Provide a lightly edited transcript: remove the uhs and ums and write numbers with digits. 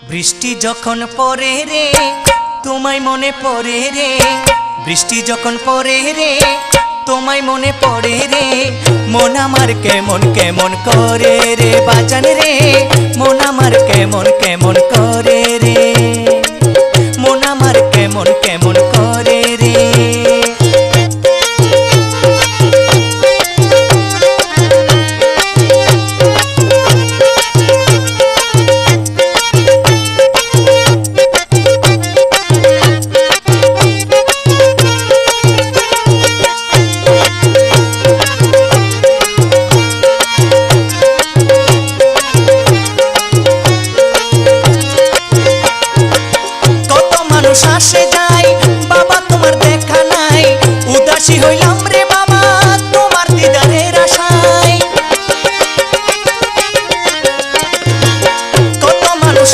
বৃষ্টি যখন পড়ে রে তোমায় মনে পড়ে রে, বৃষ্টি যখন পড়ে রে তোমায় মনে পড়ে রে, মন আমার কেমন কেমন করে রে বাজান রে, মন আমার কেমন কেমন করে রে, মন আমার কেমন কেমন করে রে। আসে